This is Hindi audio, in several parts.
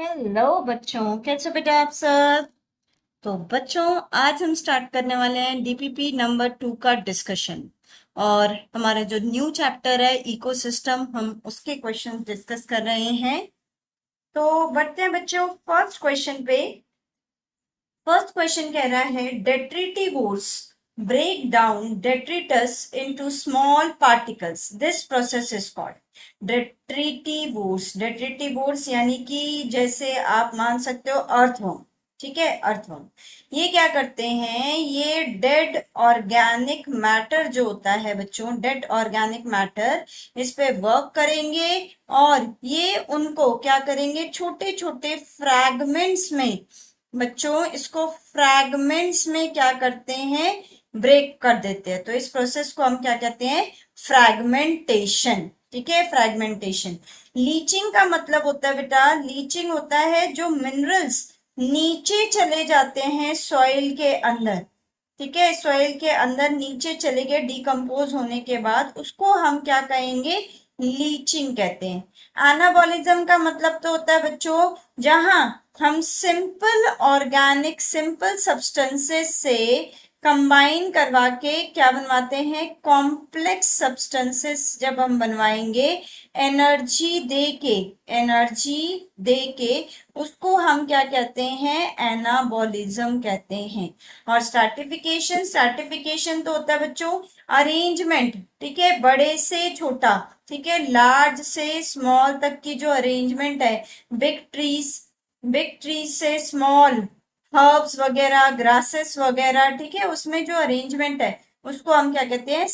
हेलो बच्चों, कैसे हो बेटा आप सब। तो बच्चों, आज हम स्टार्ट करने वाले हैं डीपीपी नंबर 2 का डिस्कशन। और हमारा जो न्यू चैप्टर है इकोसिस्टम, हम उसके क्वेश्चंस डिस्कस कर रहे हैं। तो बढ़ते हैं बच्चों फर्स्ट क्वेश्चन पे। फर्स्ट क्वेश्चन कह रहा है detritivores break down detritus into small particles. This process is called detritivores. detritivores यानी कि जैसे आप मान सकते हो अर्थवर्म। ठीक है, अर्थवर्म ये क्या करते हैं, ये डेड ऑर्गेनिक मैटर जो होता है बच्चों, डेड ऑर्गेनिक मैटर, इस पे वर्क करेंगे और ये उनको क्या करेंगे, छोटे छोटे फ्रैगमेंट्स में, बच्चों इसको फ्रैगमेंट्स में क्या करते हैं, ब्रेक कर देते हैं। तो इस प्रोसेस को हम क्या कहते हैं, फ्रैगमेंटेशन। ठीक है, फ्रैगमेंटेशन। लीचिंग का मतलब होता है बेटा, लीचिंग होता है जो मिनरल्स नीचे चले जाते हैं सॉइल के अंदर। ठीक है, सॉइल के अंदर नीचे चले गए डिकम्पोज होने के बाद, उसको हम क्या कहेंगे, लीचिंग कहते हैं। एनाबॉलिज्म का मतलब तो होता है बच्चों, जहां हम सिंपल ऑर्गेनिक सिंपल सब्सटेंसेस से कंबाइन करवा के क्या बनवाते हैं, कॉम्प्लेक्स सब्सटेंसेस जब हम बनवाएंगे, एनर्जी दे के, एनर्जी दे के, उसको हम क्या कहते हैं, एनाबॉलिज्म कहते हैं। और स्ट्रैटिफिकेशन, स्ट्रैटिफिकेशन तो होता है बच्चों अरेंजमेंट। ठीक है, बड़े से छोटा, ठीक है, लार्ज से स्मॉल तक की जो अरेंजमेंट है, बिग ट्रीज से स्मॉल हर्ब्स वगैरह, ग्रासेस वगैरह, ठीक है, उसमें जो अरेंजमेंट है उसको हम क्या कहते हैं,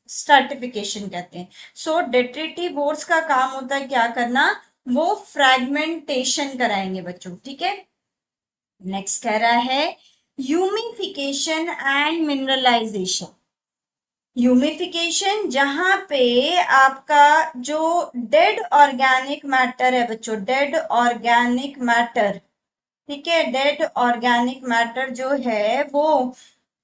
स्ट्रैटिफिकेशन कहते हैं। सो डेट्रिटिवोर्स का काम होता है क्या करना, वो फ्रैगमेंटेशन कराएंगे बच्चों। ठीक है, नेक्स्ट कह रहा है ह्यूमिफिकेशन एंड मिनरलाइजेशन। ह्यूमिफिकेशन जहां पे आपका जो डेड ऑर्गेनिक मैटर है बच्चों, डेड ऑर्गेनिक मैटर, ठीक है, डेड ऑर्गेनिक मैटर जो है वो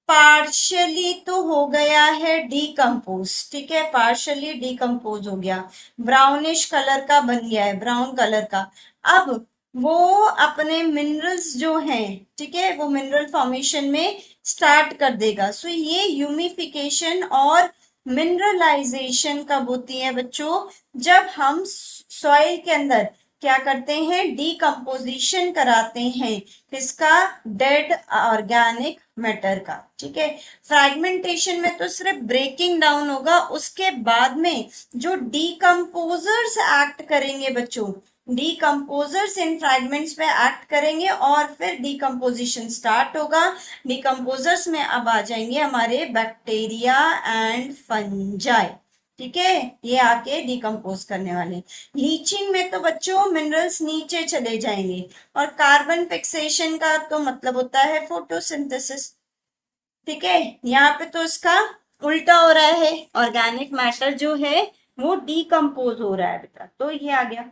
पार्शियली तो हो गया है डीकम्पोज। ठीक है, पार्शियली डीकम्पोज हो गया, ब्राउनिश कलर का बन गया है, ब्राउन कलर का। अब वो अपने मिनरल्स जो हैं, ठीक है, वो मिनरल फॉर्मेशन में स्टार्ट कर देगा। सो ये ह्यूमिफिकेशन और मिनरलाइजेशन कब होती है बच्चों, जब हम सॉइल के अंदर क्या करते हैं, डीकम्पोजिशन कराते हैं, किसका, डेड ऑर्गेनिक मैटर का। ठीक है, फ्रैगमेंटेशन में तो सिर्फ ब्रेकिंग डाउन होगा, उसके बाद में जो डीकम्पोजर्स एक्ट करेंगे बच्चों, डीकम्पोजर्स इन फ्रैगमेंट्स पे एक्ट करेंगे और फिर डीकम्पोजिशन स्टार्ट होगा। डीकम्पोजर्स में अब आ जाएंगे हमारे बैक्टीरिया एंड फंजाई। ठीक है, ये आके डिकम्पोज करने वाले। लीचिंग में तो बच्चों मिनरल्स नीचे चले जाएंगे। और कार्बन फिक्सेशन का तो मतलब होता है फोटोसिंथेसिस। ठीक है, यहाँ पे तो इसका उल्टा हो रहा है, ऑर्गेनिक मैटर जो है वो डीकम्पोज हो रहा है बेटा, तो ये आ गया।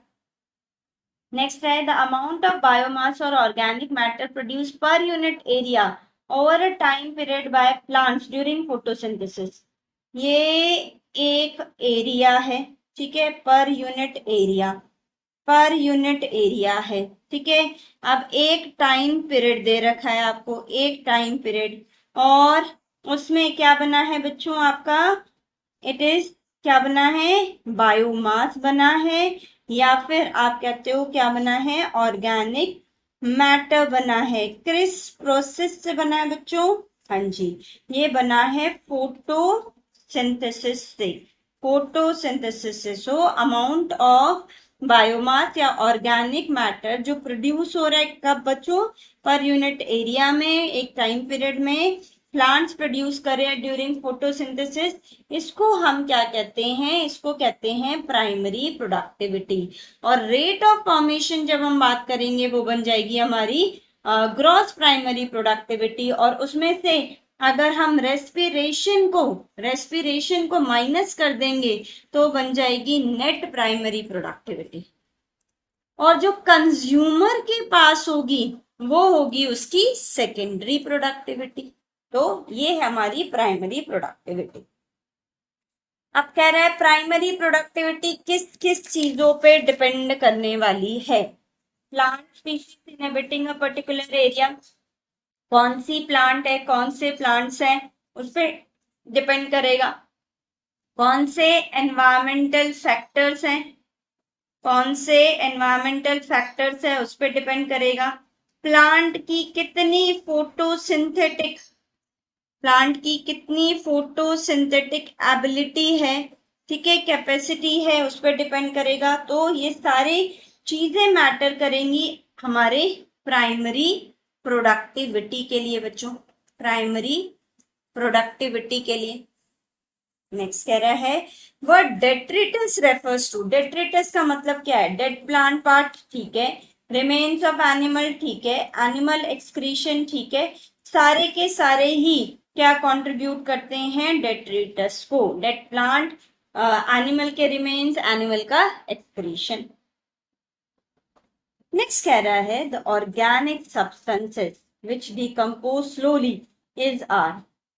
नेक्स्ट है द अमाउंट ऑफ बायोमास और organic matter produce per unit area over a time period by plants during photosynthesis. ये एक एरिया है, ठीक है, per unit area, per unit area है। ठीक है, अब एक टाइम पीरियड दे रखा है आपको, एक टाइम पीरियड, और उसमें क्या बना है बच्चों आपका, इट इज क्या बना है, बायोमास बना है, या फिर आप कहते हो क्या बना है, ऑर्गेनिक मैटर बना है। किस प्रोसेस से बना है बच्चों, हाँ जी, ये बना है फोटोसिंथेसिस से, फोटोसिंथेसिस से। सो अमाउंट ऑफ बायोमास या ऑर्गेनिक मैटर जो प्रोड्यूस हो रहा है कब बच्चों, पर यूनिट एरिया में, एक टाइम पीरियड में प्लांट्स प्रोड्यूस कर रहे हैं ड्यूरिंग फोटोसिंथेसिस, इसको हम क्या कहते हैं, इसको कहते हैं प्राइमरी प्रोडक्टिविटी। और रेट ऑफ फॉर्मेशन जब हम बात करेंगे वो बन जाएगी हमारी ग्रॉस प्राइमरी प्रोडक्टिविटी। और उसमें से अगर हम रेस्पिरेशन को माइनस कर देंगे तो बन जाएगी नेट प्राइमरी प्रोडक्टिविटी। और जो कंज्यूमर के पास होगी वो होगी उसकी सेकेंडरी प्रोडक्टिविटी। तो ये है हमारी प्राइमरी प्रोडक्टिविटी। अब कह रहा है प्राइमरी प्रोडक्टिविटी किस किस चीजों पे डिपेंड करने वाली है। Plant species inhabiting a particular area, कौन सी प्लांट है, कौन से प्लांट्स हैं, उस पर डिपेंड करेगा। कौन से एनवायरमेंटल फैक्टर्स हैं, कौन से एनवायरमेंटल फैक्टर्स है उस पर डिपेंड करेगा। प्लांट की कितनी फोटोसिंथेटिक, प्लांट की कितनी फोटोसिंथेटिक एबिलिटी है, ठीक है, कैपेसिटी है, उस पर डिपेंड करेगा। तो ये सारी चीजें मैटर करेंगी हमारे प्राइमरी प्रोडक्टिविटी के लिए बच्चों, प्राइमरी प्रोडक्टिविटी के लिए। नेक्स्ट कह रहा है word detritus refers to, detritus का मतलब क्या है, डेड प्लांट पार्ट, ठीक है, रिमेन्स ऑफ एनिमल, ठीक है, एनिमल एक्सक्रीशन, ठीक है, सारे के सारे ही क्या कंट्रीब्यूट करते हैं डेट्रिटस को, डेड प्लांट, एनिमल के रिमेन्स, एनिमल का एक्सक्रीशन। नेक्स्ट कह रहा है the organic substances which decompose slowly is are,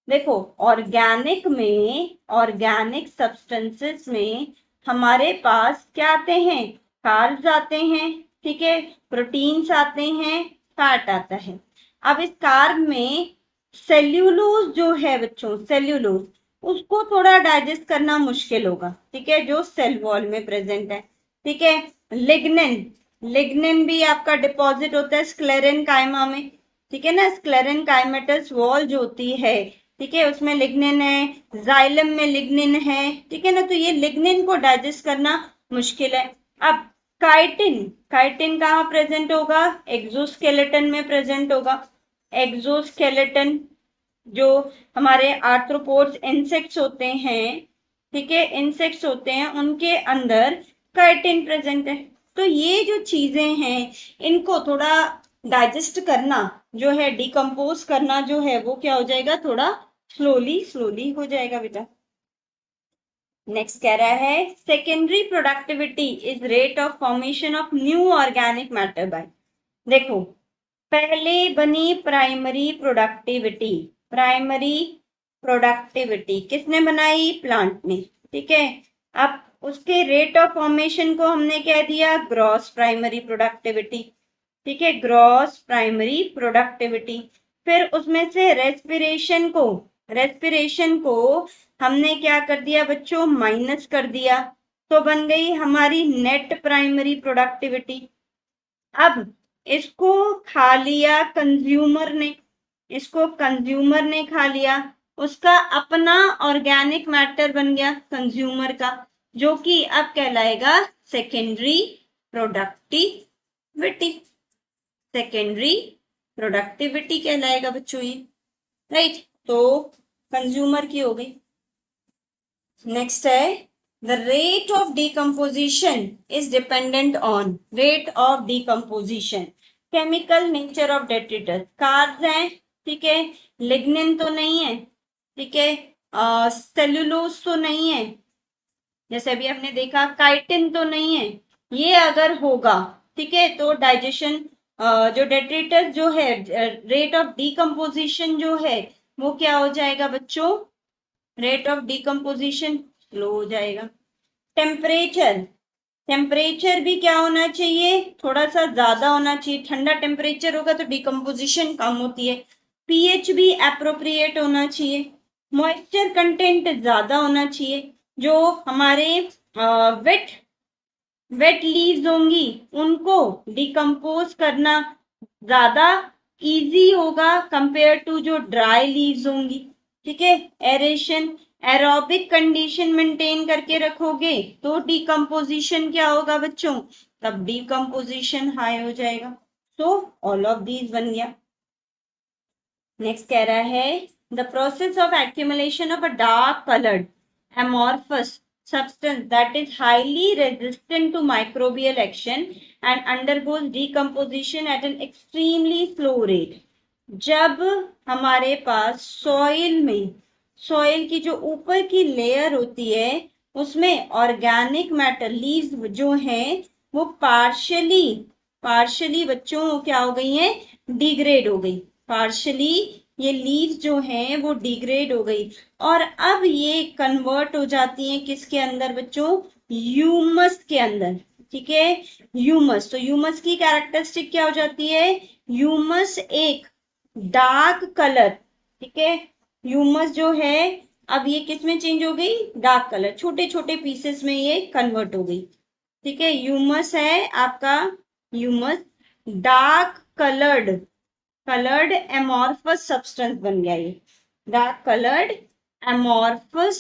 देखो ऑर्गेनिक में, ऑर्गेनिक सब्सटेंसेस में हमारे पास क्या आते हैं, कार्ब्स आते हैं, ठीक है, प्रोटीन्स आते हैं, फैट आता है। अब इस कार्ब में सेल्यूलोज जो है बच्चों, सेल्यूलोज, उसको थोड़ा डाइजेस्ट करना मुश्किल होगा, ठीक है, जो सेल वॉल में प्रेजेंट है, ठीक है। लिग्निन, लिग्निन भी आपका डिपॉजिट होता है स्क्लेरेन कायमा में, ठीक है ना, स्क्लेरेन काइमेटस वॉल जो होती है, ठीक है, उसमें लिग्निन है, जाइलम में लिग्निन है, ठीक है ना, तो ये लिग्निन को डाइजेस्ट करना मुश्किल है। अब काइटिन, काइटिन कहाँ प्रेजेंट होगा, एक्सोस्केलेटन में प्रेजेंट होगा, एक्सोस्केलेटन जो हमारे आर्थ्रोपोड्स इंसेक्ट्स होते हैं, ठीक है, इंसेक्ट्स होते हैं, उनके अंदर काइटिन प्रेजेंट है। तो ये जो चीजें हैं इनको थोड़ा डाइजेस्ट करना जो है, डिकम्पोज करना जो है, वो क्या हो जाएगा, थोड़ा स्लोली स्लोली हो जाएगा बेटा। नेक्स्ट कह रहा है secondary productivity is rate of formation of new organic matter bye, देखो पहले बनी प्राइमरी प्रोडक्टिविटी, प्राइमरी प्रोडक्टिविटी किसने बनाई, प्लांट ने, ठीक है। अब उसके रेट ऑफ फॉर्मेशन को हमने क्या दिया, ग्रॉस प्राइमरी प्रोडक्टिविटी, ठीक है, ग्रॉस प्राइमरी प्रोडक्टिविटी। फिर उसमें से रेस्पिरेशन को, रेस्पिरेशन को हमने क्या कर दिया बच्चों, माइनस कर दिया, तो बन गई हमारी नेट प्राइमरी प्रोडक्टिविटी। अब इसको खा लिया कंज्यूमर ने, इसको कंज्यूमर ने खा लिया, उसका अपना ऑर्गेनिक मैटर बन गया कंज्यूमर का, जो कि अब कहलाएगा सेकेंडरी प्रोडक्टिविटी, सेकेंडरी प्रोडक्टिविटी कहलाएगा बच्चों ये, राइट। तो कंज्यूमर की हो गई। नेक्स्ट है the rate of decomposition is dependent on, rate of decomposition, chemical nature of detritus, carbs हैं, ठीक है, लिग्निन तो नहीं है, ठीक है, सेल्यूलोज तो नहीं है, जैसे अभी हमने देखा काइटिन तो नहीं है, ये अगर होगा, ठीक है, तो डाइजेशन जो डेट्रिटस जो है, रेट ऑफ डिकम्पोजिशन जो है वो क्या हो जाएगा बच्चों, रेट ऑफ डिकम्पोजिशन स्लो हो जाएगा। टेम्परेचर, टेम्परेचर भी क्या होना चाहिए, थोड़ा सा ज्यादा होना चाहिए, ठंडा टेम्परेचर होगा तो डिकम्पोजिशन कम होती है। पीएच भी एप्रोप्रिएट होना चाहिए, मॉइस्चर कंटेंट ज्यादा होना चाहिए, जो हमारे वेट वेट लीव्स होंगी उनको डिकम्पोज करना ज्यादा इजी होगा कंपेयर टू जो ड्राई लीव्स होंगी, ठीक है। एरेशन, एरोबिक कंडीशन मेंटेन करके रखोगे तो डिकम्पोजिशन क्या होगा बच्चों, तब डिकम्पोजिशन हाई हो जाएगा। सो ऑल ऑफ दीज बन गया। नेक्स्ट कह रहा है the process of accumulation of a dark coloured amorphous substance that is highly resistant to microbial action and undergoes decomposition at an extremely slow rate, जब हमारे पास सॉइल में, सॉइल की जो ऊपर की लेयर होती है उसमें ऑर्गेनिक मैटर लीव्स जो हैं वो पार्शली, पार्शली बच्चों क्या हो गई हैं, डिग्रेड हो गई, पार्शली ये लीव्स जो हैं वो डिग्रेड हो गई, और अब ये कन्वर्ट हो जाती हैं किसके अंदर बच्चों, ह्यूमस के अंदर, ठीक है। ह्यूमस, तो ह्यूमस की कैरेक्टरिस्टिक क्या हो जाती है? ह्यूमस एक डार्क कलर, ठीक है। ह्यूमस जो है अब ये किस में चेंज हो गई? डार्क कलर, छोटे छोटे पीसेस में ये कन्वर्ट हो गई, ठीक है। ह्यूमस है आपका, humus dark coloured amorphous substance बन गया, ये डार्क कलर्ड एमॉर्फस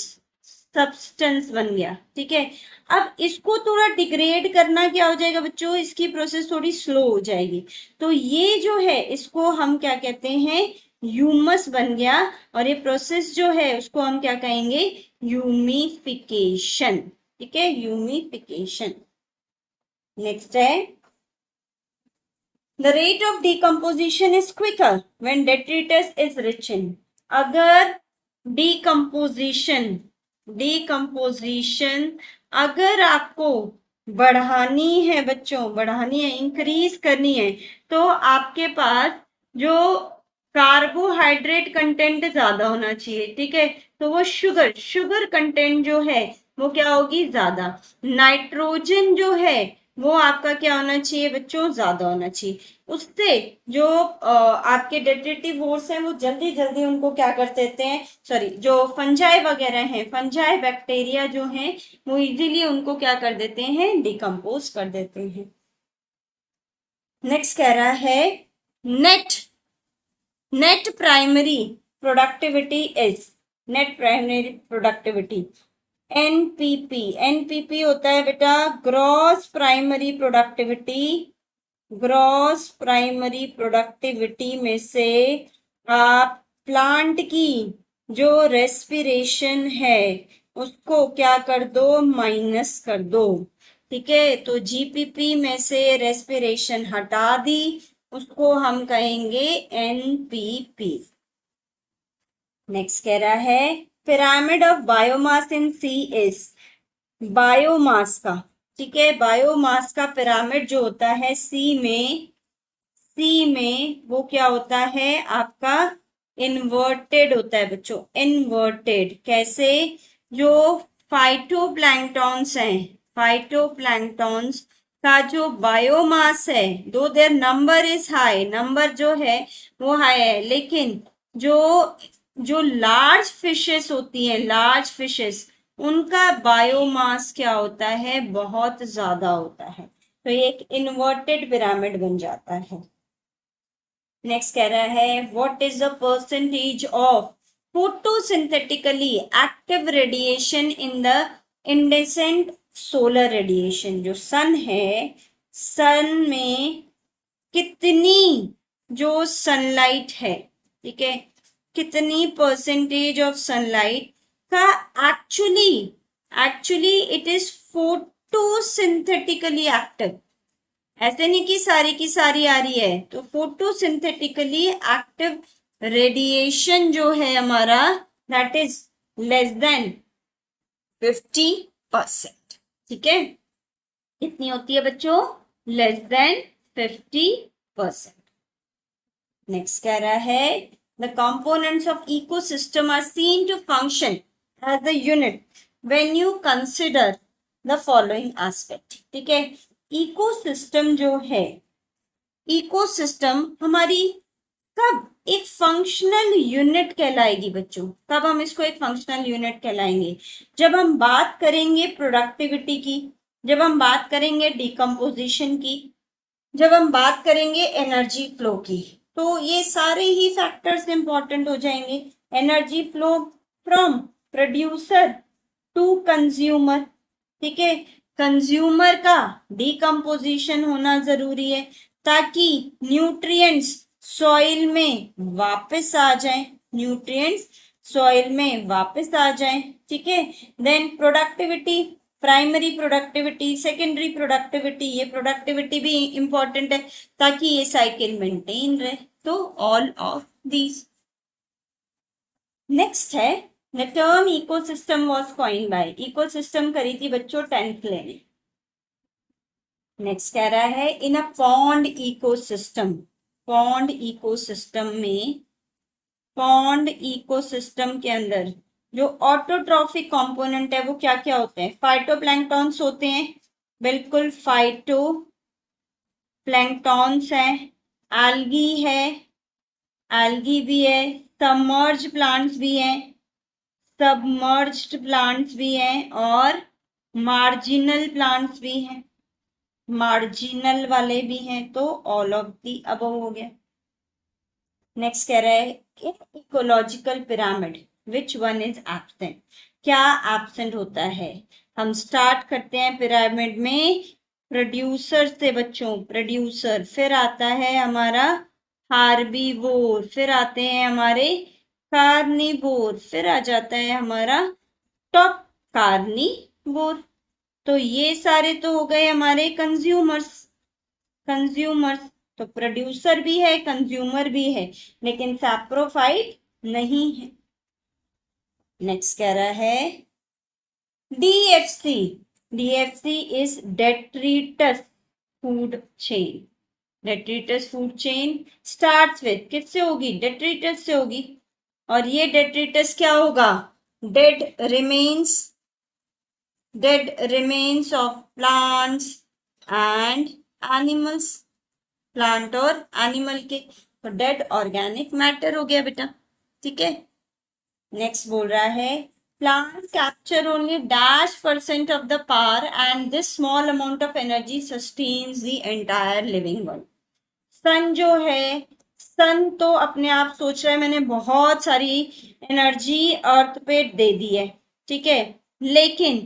सब्सटेंस बन गया, ठीक है। अब इसको थोड़ा डिग्रेड करना क्या हो जाएगा बच्चों? इसकी प्रोसेस थोड़ी स्लो हो जाएगी, तो ये जो है इसको हम क्या कहते हैं? ह्यूमस बन गया, और ये प्रोसेस जो है उसको हम क्या कहेंगे? ह्यूमिफिकेशन, ठीक है, ह्यूमिफिकेशन। नेक्स्ट है, the rate of decomposition is quicker when detritus is rich in। अगर decomposition अगर आपको बढ़ानी है बच्चों, बढ़ानी है, इंक्रीज करनी है, तो आपके पास जो कार्बोहाइड्रेट कंटेंट ज्यादा होना चाहिए, ठीक है। तो वो शुगर कंटेंट जो है वो क्या होगी? ज्यादा। नाइट्रोजन जो है वो आपका क्या होना चाहिए बच्चों? ज्यादा होना चाहिए। उससे जो आपके डेट्रेटिव फोर्स हैं वो जल्दी जल्दी उनको क्या कर देते हैं, सॉरी, जो फंजाई वगैरह हैं, फंजाई बैक्टीरिया जो हैं वो इजीली उनको क्या कर देते हैं? डिकम्पोज कर देते हैं। नेक्स्ट कह रहा है, net primary productivity is, net primary productivity NPP होता है बेटा gross primary productivity. Gross primary productivity में से आप प्लांट की जो रेस्पिरेशन है उसको क्या कर दो? माइनस कर दो, ठीक है। तो जीपीपी में से रेस्पिरेशन हटा दी, उसको हम कहेंगे एनपीपी। नेक्स्ट कह रहा है, pyramid of biomass in sea is, biomass का, ठीक है, बायोमास का पिरामिड जो होता है सी में वो क्या होता है आपका? इन्वर्टेड होता है बच्चों, इन्वर्टेड। कैसे? जो फाइटोप्लैंक्टॉन्स हैं, फाइटोप्लैंक्टॉन्स का जो बायोमास है, though their number is high, number जो है वो हाई है, लेकिन जो जो लार्ज फिशेस होती हैं, लार्ज फिशेस, उनका बायोमास क्या होता है? बहुत ज्यादा होता है। तो ये एक इन्वर्टेड पिरामिड बन जाता है। नेक्स्ट कह रहा है, what is the percentage of photosynthetically active radiation in the incident solar radiation? जो सन है, सन में कितनी जो सनलाइट है, ठीक है, कितनी परसेंटेज ऑफ सनलाइट का actually it is photosynthetically active. ऐसे नहीं कि सारी की सारी आ रही है, तो फोटोसिंथेटिकली एक्टिव रेडिएशन जो है हमारा दैट इज लेस देन 50%, ठीक है। कितनी होती है बच्चों? Less than 50%। नेक्स्ट कह रहा है, the components of ecosystem are seen to function as a unit when you consider the following aspect, ठीक है। इकोसिस्टम जो है, इकोसिस्टम हमारी कब एक फंक्शनल यूनिट कहलाएगी बच्चों? कब हम इसको एक फंक्शनल यूनिट कहलाएंगे? जब हम बात करेंगे प्रोडक्टिविटी की, जब हम बात करेंगे डिकम्पोजिशन की, जब हम बात करेंगे एनर्जी फ्लो की। तो ये सारे ही फैक्टर्स इंपॉर्टेंट हो जाएंगे। Energy flow from producer to consumer, ठीक है। कंज्यूमर का डिकम्पोजिशन होना जरूरी है ताकि न्यूट्रिएंट्स सॉइल में वापस आ जाएं, न्यूट्रिएंट्स सॉइल में वापस आ जाएं, ठीक है। Then productivity, primary productivity, secondary productivity, ये प्रोडक्टिविटी भी इंपॉर्टेंट है ताकि ये साइकिल मेंटेन रहे। तो ऑल ऑफ दीज। नेक्स्ट है, the term ecosystem was coined by, ecosystem करी थी बच्चों 10th ने। नेक्स्ट कह रहा है, in a pond ecosystem, pond ecosystem में, पॉन्ड इकोसिस्टम के अंदर जो ऑटोट्रॉफिक कंपोनेंट है वो क्या क्या होते हैं? फाइटोप्लैंक्टॉन्स होते हैं, बिल्कुल फाइटो प्लैंक्टॉन्स है, एल्गी है, एल्गी भी है, सबमर्ज प्लांट्स भी हैं, सबमर्ज्ड प्लांट्स भी हैं और मार्जिनल प्लांट्स भी हैं, मार्जिनल वाले भी हैं। तो ऑल ऑफ दी अबव हो गया। नेक्स्ट कह रहा है in ecological pyramid which one is absent, क्या एब्सेंट होता है। हम स्टार्ट करते हैं पिरामिड में प्रोड्यूसर से बच्चों, प्रोड्यूसर, फिर आता है हमारा हार्बीवोर, फिर आते हैं हमारे कार्निवोर, फिर आ जाता है हमारा टॉप कार्निवोर। तो ये सारे तो हो गए हमारे कंज्यूमर्स, कंज्यूमर्स। तो प्रोड्यूसर भी है, कंज्यूमर भी है, लेकिन सैप्रोफाइट नहीं है। नेक्स्ट कह रहा है DFC, DFC is detritus food chain, detritus food chain starts with, किससे होगी, डेट्रिटस से होगी। और ये डेट्रिटस क्या होगा, dead remains, dead remains of plants and animals, plant और एनिमल के, तो डेड ऑर्गेनिक मैटर हो गया बेटा। ठीक है। नेक्स्ट बोल रहा है plant capture only -% of the power and this small amount of energy sustains the entire living world. Sun जो है, सन तो अपने आप सोच रहा है मैंने बहुत सारी एनर्जी अर्थ पे दे दी है, ठीक है, लेकिन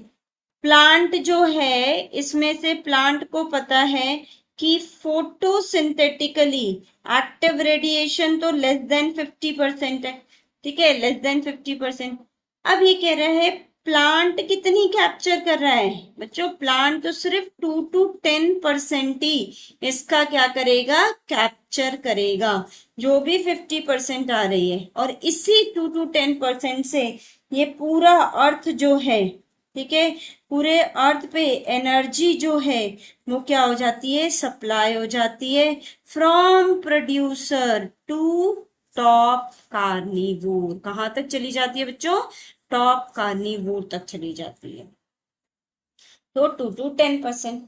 प्लांट जो है इसमें से प्लांट को पता है कि फोटोसिंथेटिकली एक्टिव रेडिएशन तो लेस देन 50% है, ठीक है, लेस देन 50%। अब ये कह रहा है प्लांट कितनी कैप्चर कर रहा है बच्चों, प्लांट तो सिर्फ 2 to 10% ही इसका क्या करेगा, कैप्चर करेगा, जो भी 50% आ रही है। और इसी 2 to 10% से ये पूरा अर्थ जो है, ठीक है, पूरे अर्थ पे एनर्जी जो है वो क्या हो जाती है, सप्लाई हो जाती है from producer to top carnivore. कहां तक चली जाती है बच्चों, टॉप कार्निवोर तक चली जाती है। तो 2 to 10%।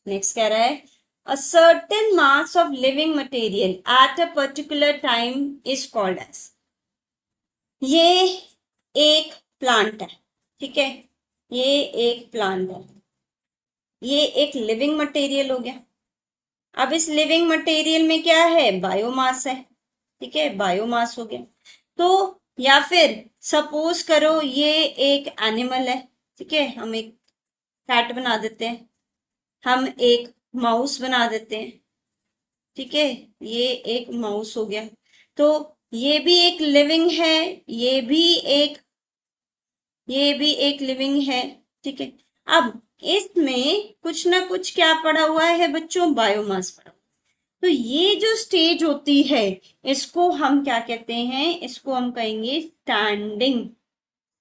नेक्स्ट कह रहा है a certain mass of living material at a particular time is called as, ये एक प्लांट है, ठीक है, ये एक प्लांट है, ये एक लिविंग मटेरियल हो गया। अब इस लिविंग मटेरियल में क्या है, बायोमास है, ठीक है, बायोमास हो गया। तो या फिर सपोज करो ये एक एनिमल है, ठीक है, हम एक कैट बना देते हैं, हम एक माउस बना देते हैं, ठीक है, ये एक माउस हो गया। तो ये भी एक लिविंग है, ये भी एक, ये भी एक लिविंग है, ठीक है। अब इसमें कुछ ना कुछ क्या पड़ा हुआ है बच्चों, बायोमास पड़ा। तो ये जो स्टेज होती है इसको हम क्या कहते हैं, इसको हम कहेंगे standing,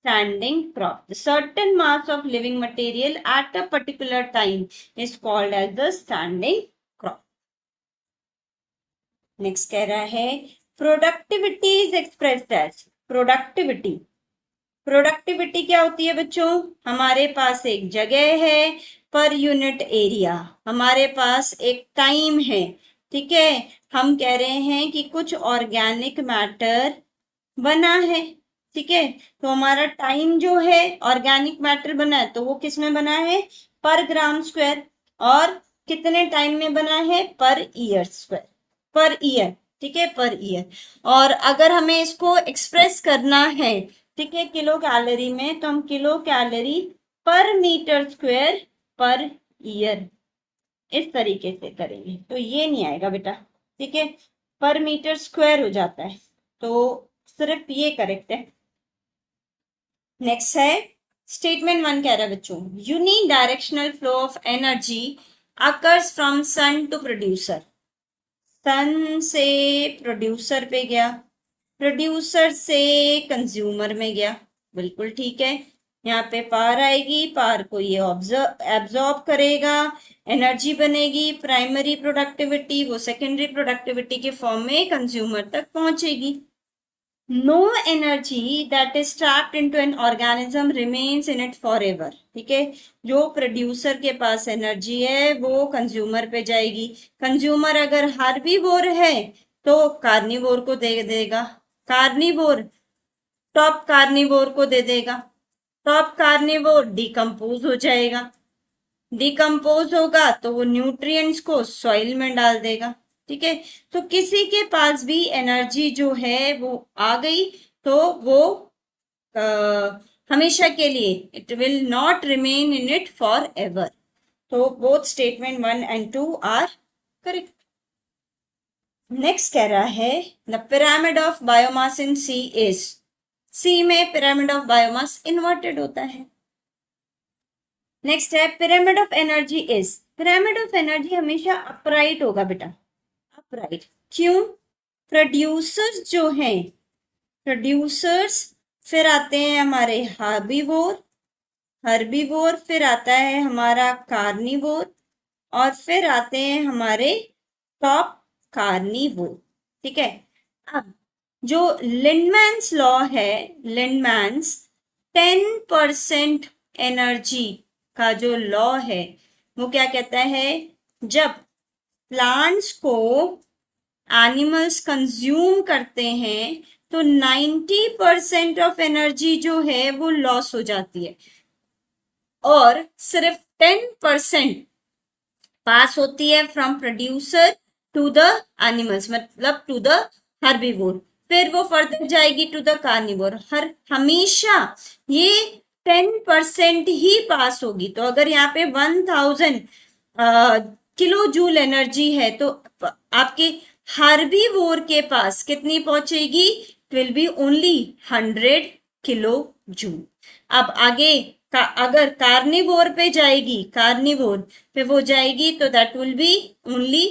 standing crop. Certain mass of living material at a particular time is called as the standing crop. Next कह रहा है productivity is expressed as, productivity, productivity क्या होती है बच्चों, हमारे पास एक जगह है पर यूनिट एरिया, हमारे पास एक टाइम है, ठीक है, हम कह रहे हैं कि कुछ ऑर्गेनिक मैटर बना है, ठीक है, तो हमारा टाइम जो है ऑर्गेनिक मैटर बना है तो वो किस में बना है, पर ग्राम स्क्वायर, और कितने टाइम में बना है, per year square, per year, ठीक है, पर ईयर। और अगर हमें इसको एक्सप्रेस करना है, ठीक है, किलो कैलोरी में, तो हम किलो कैलोरी पर मीटर स्क्वायर पर ईयर इस तरीके से करेंगे, तो ये नहीं आएगा बेटा, ठीक है, पर मीटर स्क्वायर हो जाता है, तो सिर्फ ये करेक्ट है। नेक्स्ट है स्टेटमेंट 1 कह रहा है बच्चों unidirectional flow of energy occurs from sun to producer, sun से प्रोड्यूसर पे गया, प्रोड्यूसर से कंज्यूमर में गया, बिल्कुल ठीक है। यहाँ पे पावर आएगी, पावर को ये एब्जॉर्ब करेगा, एनर्जी बनेगी, प्राइमरी प्रोडक्टिविटी वो सेकेंडरी प्रोडक्टिविटी के फॉर्म में कंज्यूमर तक पहुंचेगी। No energy that is trapped into an organism remains in it for ever. ठीक है, जो प्रोड्यूसर के पास एनर्जी है वो कंज्यूमर पे जाएगी। कंज्यूमर अगर हार्बीवोर है तो कार्निवोर को दे देगा, कार्निवोर टॉप कार्निवोर को दे देगा, टॉप कार्निवोर डिकम्पोज हो जाएगा, डिकम्पोज होगा तो वो न्यूट्रिएंट्स को सॉइल में डाल देगा। ठीक है, तो किसी के पास भी एनर्जी जो है वो आ गई तो वो अ, हमेशा के लिए it will not remain in it for ever. तो both statement 1 and 2 are correct. Next कह रहा है the pyramid of biomass in sea is, sea में पिरामिड ऑफ बायोमास इन्वर्टेड होता है। नेक्स्ट है pyramid of energy is, pyramid of energy हमेशा अपराइट होगा बेटा, अपराइट। क्यों? प्रोड्यूसर्स जो हैं, प्रोड्यूसर्स, फिर आते हैं हमारे हार्बीवोर, हर्बीवोर, फिर आता है हमारा कार्निवोर, और फिर आते हैं हमारे टॉप कार्निवोर। ठीक है, अब जो लिंडमैन्स लॉ है, लिंडमैन्स 10% एनर्जी का जो लॉ है वो क्या कहता है, जब प्लांट्स को एनिमल्स कंज्यूम करते हैं तो 90% ऑफ एनर्जी जो है वो लॉस हो जाती है और सिर्फ 10% पास होती है from producer to the animals, मतलब टू द हर्बीवोर, फिर वो फर्दर जाएगी टू द कार्निवोर। हर हमेशा ये 10% ही पास होगी। तो अगर यहाँ पे 1000 किलो जूल एनर्जी है तो आपके हर्बीवोर के पास कितनी पहुंचेगी, it will be only 100 kilo joule. अब आगे अगर कार्निवोर पे जाएगी, कार्निवोर पे वो जाएगी तो that will be only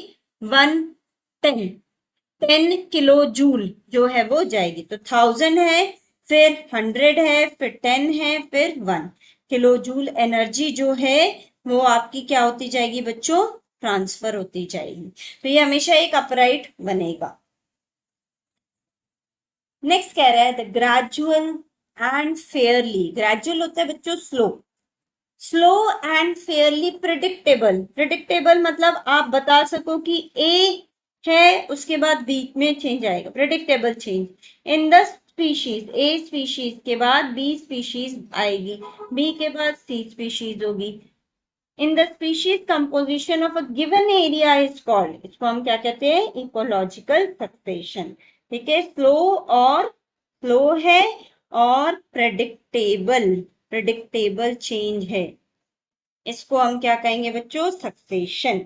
10 kilo joule जो है वो जाएगी। तो 1000 है, फिर 100 है, फिर 10 है, फिर 1 किलो जूल एनर्जी जो है वो आपकी क्या होती जाएगी बच्चों, ट्रांसफर होती जाएगी। तो ये हमेशा एक अपराइट बनेगा। नेक्स्ट कह रहा है the gradual and Fairlie, gradual होता है बच्चों slow, slow and Fairlie predictable, predictable मतलब आप बता सको कि ए है उसके बाद बी में चेंज आएगा, predictable change in the species, A species के बाद बी स्पीशीज आएगी, बी के बाद सी स्पीशीज होगी। In the species composition of a given area is called, इसको हम क्या कहते हैं, इकोलॉजिकल सक्सेशन। ठीक है, स्लो और स्लो है और प्रेडिक्टेबल, प्रेडिक्टेबल चेंज है, इसको हम क्या कहेंगे बच्चों, सक्सेशन।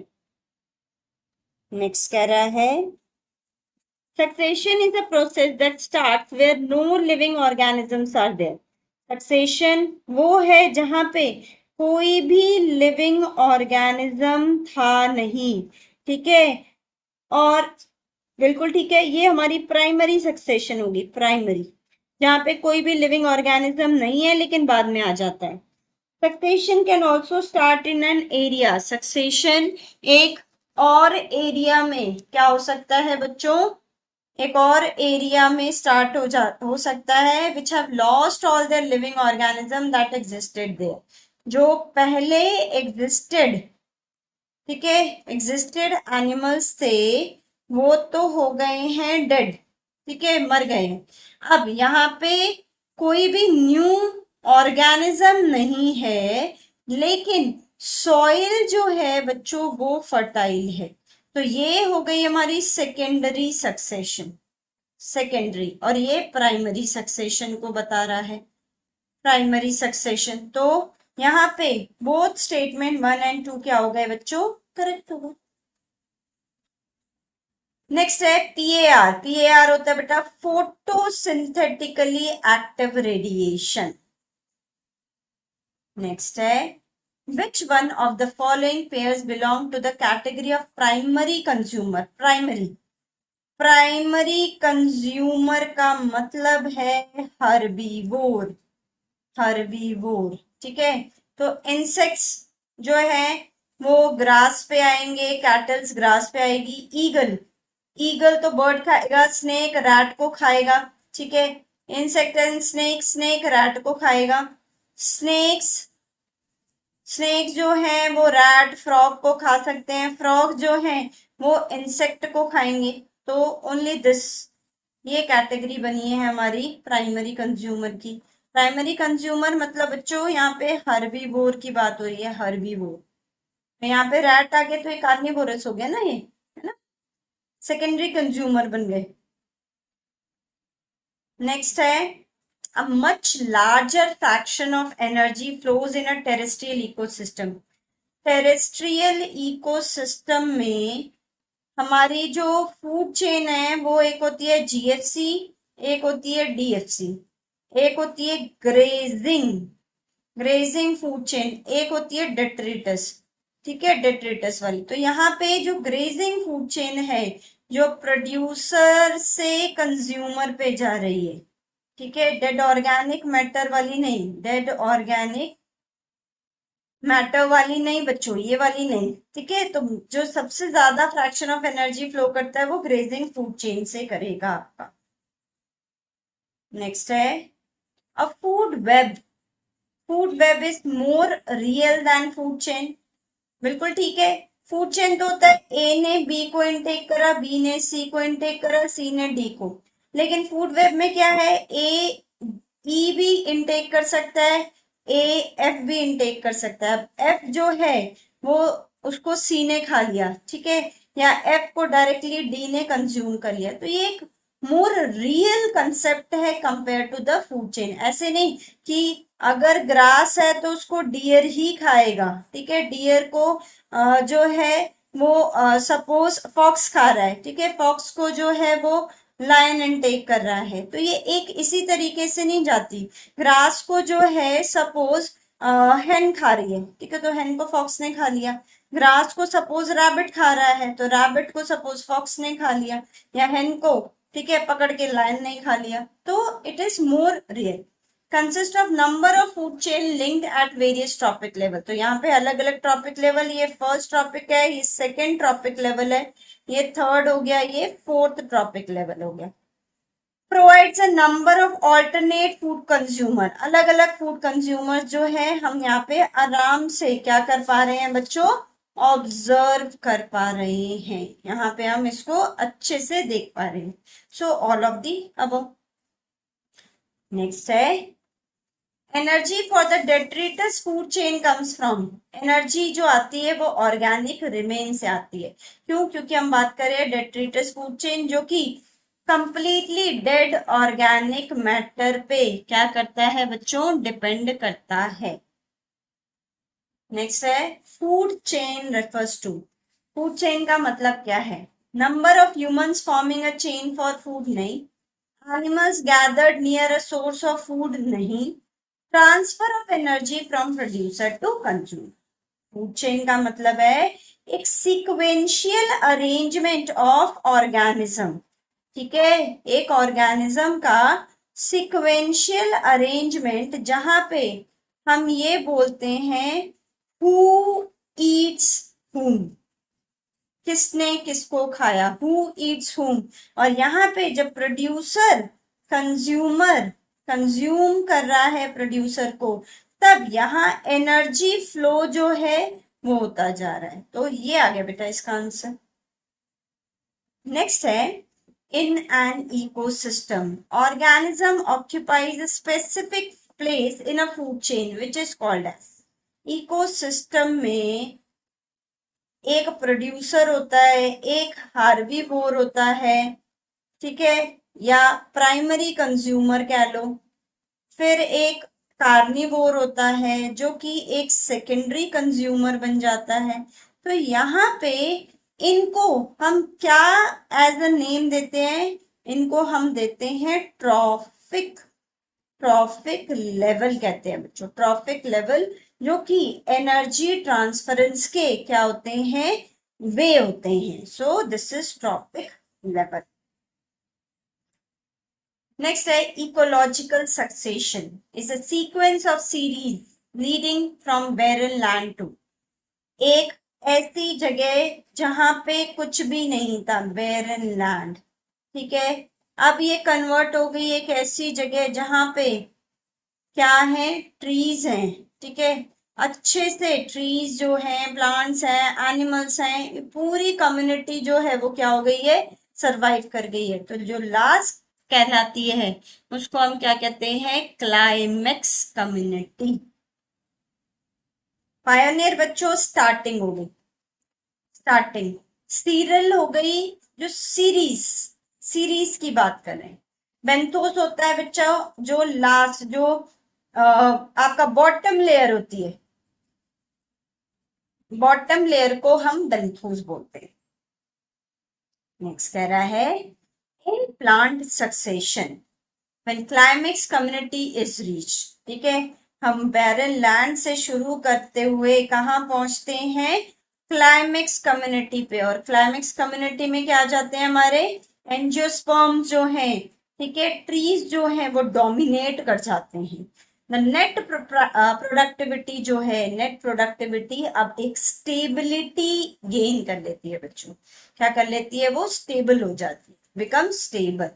नेक्स्ट कह रहा है succession is a process that starts where no living organisms are there. Succession वो है जहां पे कोई भी लिविंग ऑर्गेनिज्म था नहीं। ठीक है, और बिल्कुल ठीक है, ये हमारी प्राइमरी सक्सेशन होगी, प्राइमरी, जहां पे कोई भी लिविंग ऑर्गेनिज्म नहीं है लेकिन बाद में आ जाता है। Succession can also start in an area, succession एक और एरिया में क्या हो सकता है बच्चों, एक और एरिया में स्टार्ट हो सकता है which have lost all their living organism that existed there, जो पहले एग्जिस्टेड, ठीक है, एग्जिस्टेड एनिमल्स थे वो तो हो गए हैं डेड, ठीक है, मर गए हैं। अब यहाँ पे कोई भी न्यू ऑर्गेनिज्म नहीं है लेकिन सॉइल जो है बच्चों वो फर्टाइल है। तो ये हो गई हमारी सेकेंडरी सक्सेशन, सेकेंडरी, और ये प्राइमरी सक्सेशन को बता रहा है, प्राइमरी सक्सेशन। तो यहाँ पे बोथ स्टेटमेंट 1 and 2 क्या हो गए बच्चों, करेक्ट होगा। नेक्स्ट है पीएआर, पीएआर होता है बेटा फोटोसिंथेटिकली एक्टिव रेडिएशन। नेक्स्ट है which one of the following pairs belong to the category of primary consumer, primary, primary consumer का मतलब है हर्बीवोर, हर्बीवोर। ठीक है, तो इंसेक्ट्स जो है वो ग्रास पे आएंगे, कैटल्स ग्रास पे आएगी, ईगल, ईगल तो बर्ड खाएगा, स्नेक रैट को खाएगा, ठीक है। Insect and snake, snake rat को खाएगा। स्नेक्स, स्नेक जो है वो रैट फ्रॉग को खा सकते हैं, फ्रॉग जो है वो इंसेक्ट को खाएंगे। तो ओनली दिस, ये कैटेगरी बनी है हमारी प्राइमरी कंज्यूमर की। प्राइमरी कंज्यूमर मतलब बच्चों यहाँ पे हर्बीवोर की बात हो रही है, हर्बीवोर। यहाँ पे रैट आ गए तो एक कार्निवोरस हो गया ना ये, है ना। सेकेंडरी कंज्यूमर बन गए। नेक्स्ट है, a much larger fraction of energy flows in a terrestrial ecosystem. Terrestrial ecosystem में हमारी जो फूड चेन है वो एक होती है जीएफसी, एक होती है डीएफसी, एक होती है ग्रेजिंग, ग्रेजिंग फूड चेन, एक होती है डेट्रिटस। ठीक है, डेट्रिटस वाली। तो यहाँ पे जो ग्रेजिंग फूड चेन है, जो प्रोड्यूसर से कंज्यूमर पे जा रही है, ठीक है, डेड ऑर्गेनिक मैटर वाली नहीं, डेड ऑर्गेनिक मैटर वाली नहीं बच्चों, ये वाली नहीं। ठीक है, तो जो सबसे ज्यादा फ्रैक्शन ऑफ एनर्जी फ्लो करता है वो ग्रेजिंग फूड चेन से करेगा आपका। नेक्स्ट है, a food web, food web is more real than food chain. बिल्कुल ठीक है। फूड चेन तो होता है ए ने बी को इनटेक करा, बी ने सी को इनटेक करा, सी ने डी को। लेकिन फूड वेब में क्या है, ए ई भी इनटेक कर सकता है, ए एफ भी इनटेक कर सकता है। अब एफ जो है वो उसको सी ने खा लिया, ठीक है, या एफ को डायरेक्टली डी ने कंज्यूम कर लिया। तो ये एक मोर रियल कंसेप्ट है compare to the food chain. ऐसे नहीं कि अगर ग्रास है तो उसको डियर ही खाएगा। ठीक है, डियर को जो है वो सपोज फॉक्स खा रहा है, ठीक है, फॉक्स को जो है वो लायन इनटेक कर रहा है। तो ये एक इसी तरीके से नहीं जाती। ग्रास को जो है सपोज हेन खा रही है, ठीक है, तो हेन को फॉक्स ने खा लिया। ग्रास को सपोज रैबिट खा रहा है तो रैबिट को सपोज फॉक्स ने खा लिया, या हेन को, ठीक है, पकड़ के लायन ने खा लिया। तो it is more real. Consist of number of food chain linked at various trophic level. तो यहाँ पे अलग अलग ट्रॉपिक लेवल, ये फर्स्ट ट्रॉपिक है, ये सेकेंड ट्रॉपिक लेवल है, ये थर्ड हो गया, ये फोर्थ ट्रॉपिक लेवल हो गया। Provides a number of alternate food consumer. अलग अलग फूड कंज्यूमर जो है हम यहाँ पे आराम से क्या कर पा रहे हैं बच्चों, ऑब्जर्व कर पा रहे हैं। यहाँ पे हम इसको अच्छे से देख पा रहे हैं। So all of the above. Next है, energy for the detritus food chain comes from. Energy जो आती है वो ऑर्गेनिक रिमेन से आती है। क्यों? क्योंकि हम बात कर रहे हैं डेट्रिटस फूड चेन जो कि कंप्लीटली डेड ऑर्गेनिक मैटर पे क्या करता है बच्चों, डिपेंड करता है। नेक्स्ट है, food chain refers to. Food chain का मतलब क्या है, number of humans forming a chain for food नहीं, animals gathered near a source of food नहीं, transfer of energy from producer to consumer. Food chain का मतलब है एक सीक्वेंशियल अरेंजमेंट ऑफ ऑर्गेनिज्म। ठीक है, एक ऑर्गेनिज्म का सीक्वेंशियल अरेंजमेंट जहां पे हम ये बोलते हैं हु ईट्स हुम, किसने किसको खाया, हु ईट्स हुम। और यहाँ पे जब प्रोड्यूसर कंज्यूमर कंज्यूम कर रहा है प्रोड्यूसर को, तब यहाँ एनर्जी फ्लो जो है वो होता जा रहा है। तो ये आ गया बेटा इसका आंसर। नेक्स्ट है, in an ecosystem, organism occupies a specific place in a food chain which is called as। ecosystem में एक प्रोड्यूसर होता है, एक हार्बीवोर होता है, ठीक है, या प्राइमरी कंज्यूमर कह लो, फिर एक कार्निवोर होता है जो कि एक सेकेंडरी कंज्यूमर बन जाता है। तो यहाँ पे इनको हम क्या एज अ नेम देते हैं, इनको हम देते हैं ट्रॉफिक, ट्रॉफिक लेवल कहते हैं बच्चों, ट्रॉफिक लेवल, जो कि एनर्जी ट्रांसफरेंस के क्या होते हैं, वे होते हैं। So this is trophic level. Next है, ecological succession is a sequence of series leading from barren land to. एक ऐसी जगह जहां पे कुछ भी नहीं था, बैरन लैंड, ठीक है, अब ये कन्वर्ट हो गई एक ऐसी जगह जहां पे क्या है, ट्रीज हैं, ठीक है, अच्छे से ट्रीज जो हैं, प्लांट्स हैं, एनिमल्स हैं, पूरी कम्युनिटी जो है वो क्या हो गई है, सरवाइव कर गई है। तो जो लास्ट कहलाती है उसको हम क्या कहते हैं, क्लाइमेक्स कम्युनिटी। पायोनियर बच्चों स्टार्टिंग हो गई, स्टार्टिंग। सीरियल हो गई, जो सीरीज, सीरीज की बात करें। बेंथोस होता है बच्चा जो लास्ट, जो आपका बॉटम लेयर होती है, बॉटम लेयर को हम बेंथोस बोलते हैं। नेक्स्ट कह रहा है, in plant succession when climax community is reach, ठीक है, हम बैरन लैंड से शुरू करते हुए कहाँ पहुंचते हैं, क्लाइमेक्स कम्युनिटी पे। और क्लाइमेक्स कम्युनिटी में क्या आ जाते हैं हमारे एंजियोस्पर्म जो हैं, ठीक है, ट्रीज जो हैं वो डोमिनेट कर जाते हैं। द नेट प्रोडक्टिविटी जो है, नेट प्रोडक्टिविटी अब एक स्टेबिलिटी गेन कर लेती है बच्चों। क्या कर लेती है, वो स्टेबल हो जाती है, बिकम स्टेबल।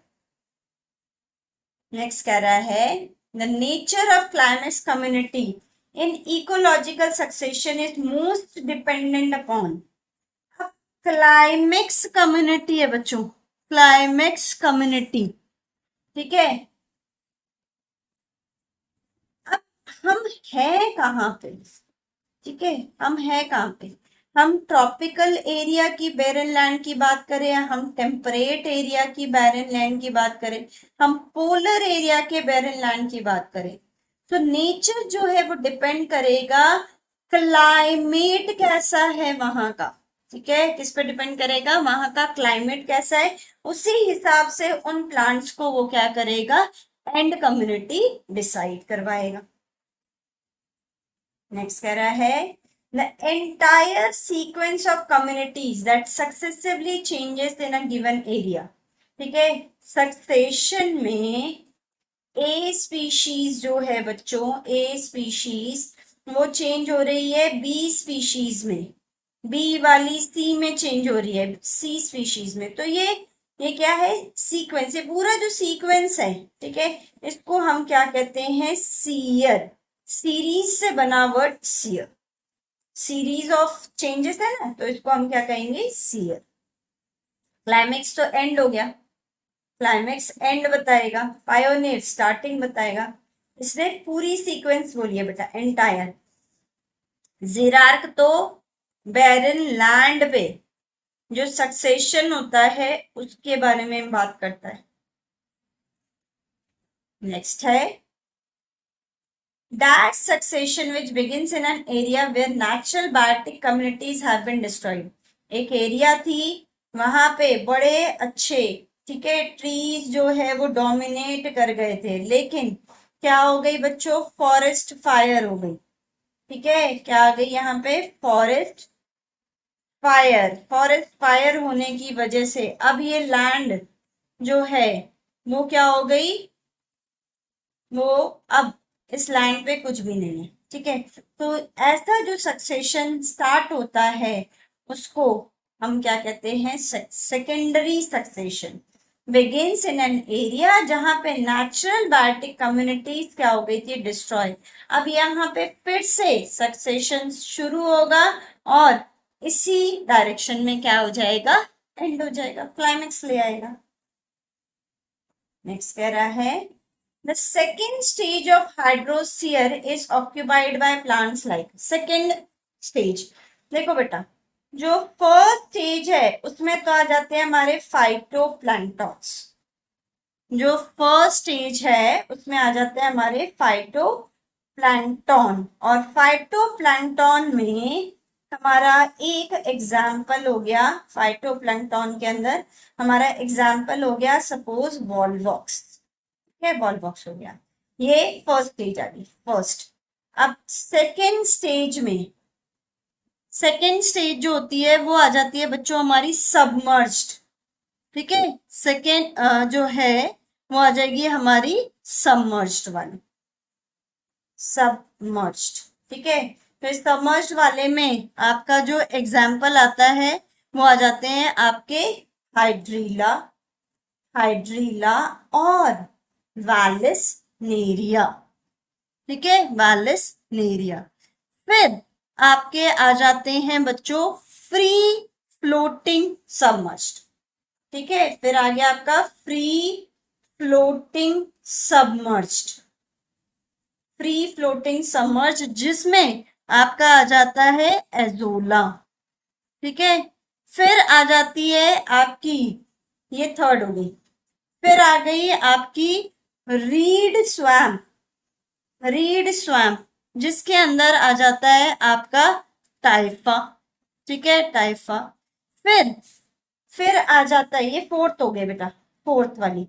नेक्स्ट कह रहा है, the nature of climax community in ecological succession is most dependent upon. Climax community है बच्चों, क्लाइमेक्स कम्युनिटी, ठीक है। अब हम हैं कहाँ पे, ठीक है, हम हैं कहाँ पे, हम ट्रॉपिकल एरिया की बैरन लैंड की बात करें या हम टेम्परेट एरिया की बैरन लैंड की बात करें, हम पोलर एरिया के बैरन लैंड की बात करें, तो नेचर जो है वो डिपेंड करेगा क्लाइमेट कैसा है वहां का, ठीक है, किस पे डिपेंड करेगा, वहां का क्लाइमेट कैसा है, उसी हिसाब से उन प्लांट्स को वो क्या करेगा, एंड कम्युनिटी डिसाइड करवाएगा। नेक्स्ट कह रहा है, the entire sequence of communities that successively changes in a given area, ठीक है, सक्सेशन में ए स्पीशीज जो है बच्चों, ए स्पीशीज वो चेंज हो रही है बी स्पीशीज में, बी वाली सी में चेंज हो रही है सी स्पीशीज में। तो ये क्या है, सीक्वेंस, ये पूरा जो सीक्वेंस है, ठीक है, इसको हम क्या कहते हैं, सीयर। सीरीज से बना word sere, series of changes है ना, तो इसको हम क्या कहेंगे, सीयर। क्लाइमेक्स तो एंड हो गया, क्लाइमेक्स एंड बताएगा, पायोनियर स्टार्टिंग बताएगा, इसने पूरी सीक्वेंस बोली है बेटा, एंटायर। जिरार्क तो बैरन लैंड पे जो सक्सेशन होता है उसके बारे में बात करता है। नेक्स्ट है, that succession which begins in an area where natural biotic communities have been destroyed। एक एरिया थी, वहां पे बड़े अच्छे, ठीक है, ट्रीज जो है वो डोमिनेट कर गए थे, लेकिन क्या हो गई बच्चों, फॉरेस्ट फायर हो गई, ठीक है, क्या आ गई यहाँ पे, फॉरेस्ट फायर। फॉरेस्ट फायर होने की वजह से अब ये लैंड जो है वो क्या हो गई, वो अब इस लैंड पे कुछ भी नहीं है, ठीक है। तो ऐसा जो सक्सेशन स्टार्ट होता है उसको हम क्या कहते हैं, secondary succession. Begins in an area जहां पे नेचुरल बायोटिक कम्युनिटीज क्या हो गई थी, डिस्ट्रॉय। अब यहाँ पे फिर से सक्सेशन शुरू होगा और इसी डायरेक्शन में क्या हो जाएगा, एंड हो जाएगा, क्लाइमेक्स ले आएगा। नेक्स्ट कह रहा है, the second stage of hydrosphere is occupied by plants like। second stage, देखो बेटा, जो फर्स्ट स्टेज है उसमें तो आ जाते हैं हमारे फाइटोप्लैंक्टॉन्स। जो फर्स्ट स्टेज है उसमें आ जाते हैं हमारे फाइटोप्लैंक्टॉन, और फाइटोप्लैंक्टॉन में हमारा एक एग्जाम्पल हो गया, फाइटोप्लैंक्टॉन के अंदर हमारा एग्जाम्पल हो गया सपोज वॉलवॉक्स, है, बॉल बॉक्स हो गया। ये फर्स्ट स्टेज आ गई, फर्स्ट। अब सेकेंड स्टेज में, सेकेंड स्टेज जो होती है वो आ जाती है बच्चों हमारी सबमर्ज्ड, ठीक है, सेकेंड जो है वो आ जाएगी हमारी सबमर्ज्ड वाली, सबमर्ज्ड, ठीक है। तो इस सबमर्ज्ड वाले में आपका जो एग्जाम्पल आता है वो आ जाते हैं आपके हाइड्रीला, हाइड्रीला और वैलिस नेरिया। ठीक है, वैलिस नेरिया। फिर आपके आ जाते हैं बच्चों फ्री फ्लोटिंग सबमर्ज्ड। ठीक है, फिर आ गया आपका free floating submerged. Free floating submerge जिसमें आपका आ जाता है एजोला। ठीक है, फिर आ जाती है आपकी, ये थर्ड हो गई, फिर आ गई आपकी रीड स्वैम्प। रीड स्वैम्प जिसके अंदर आ जाता है आपका टाइफा। ठीक है, टाइफा। फिर फिर आ जाता है, ये फोर्थ हो गए बेटा, फोर्थ वाली।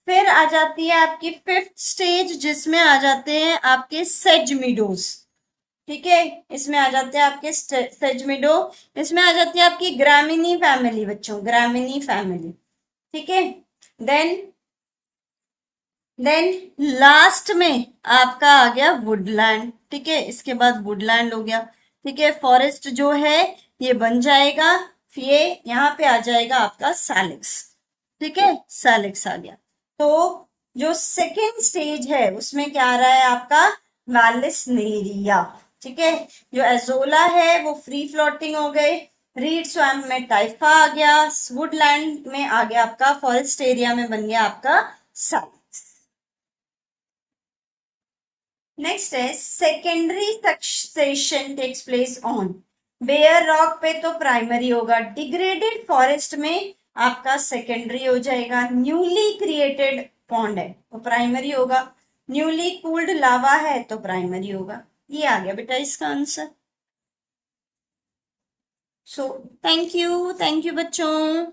फिर आ जाती है आपकी फिफ्थ स्टेज जिसमें आ जाते हैं आपके सेजमिडोस। ठीक है, इसमें आ जाते हैं आपके सेजमिडो। इसमें आ जाती है आपकी ग्रामिनी फैमिली बच्चों, ग्रामिनी फैमिली। ठीक है, देन देन लास्ट में आपका आ गया वुडलैंड। ठीक है, इसके बाद वुडलैंड हो गया। ठीक है, फॉरेस्ट जो है ये बन जाएगा, ये यहाँ पे आ जाएगा आपका सैलिक्स। ठीक है, सैलिक्स आ गया। तो जो सेकेंड स्टेज है उसमें क्या आ रहा है आपका वैलिस नेरिया। ठीक है, जो एजोला है वो फ्री फ्लोटिंग हो गए, रीड स्वैम्प में टाइफा आ गया, वुडलैंड में आ गया आपका, फॉरेस्ट एरिया में बन गया आपका सैलिक्स। नेक्स्ट है secondary succession takes place on bare rock पे तो प्राइमरी होगा, डिग्रेडेड फॉरेस्ट में आपका सेकेंडरी हो जाएगा, न्यूली क्रिएटेड पॉन्ड है तो प्राइमरी होगा, न्यूली कूल्ड लावा है तो प्राइमरी होगा। ये आ गया बेटा इसका आंसर। सो थैंक यू बच्चों।